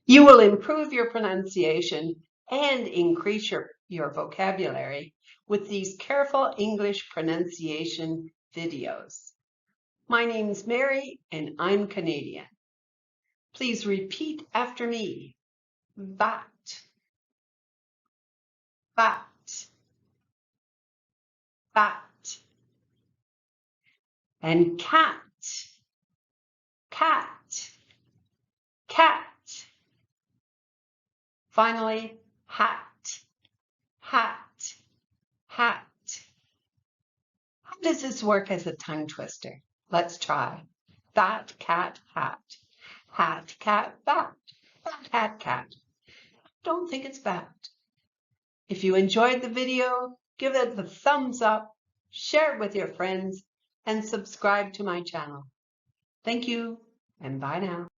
You will improve your pronunciation and increase your vocabulary with these careful English pronunciation videos. My name's Mary and I'm Canadian. Please repeat after me. Bat, bat, bat. And cat, cat, cat. Finally, hat, hat, hat. How does this work as a tongue twister? Let's try. Bat, cat, hat. Hat, cat, bat. Bat, hat, cat. Don't think it's bat. If you enjoyed the video, give it the thumbs up, share it with your friends, and subscribe to my channel. Thank you, and bye now.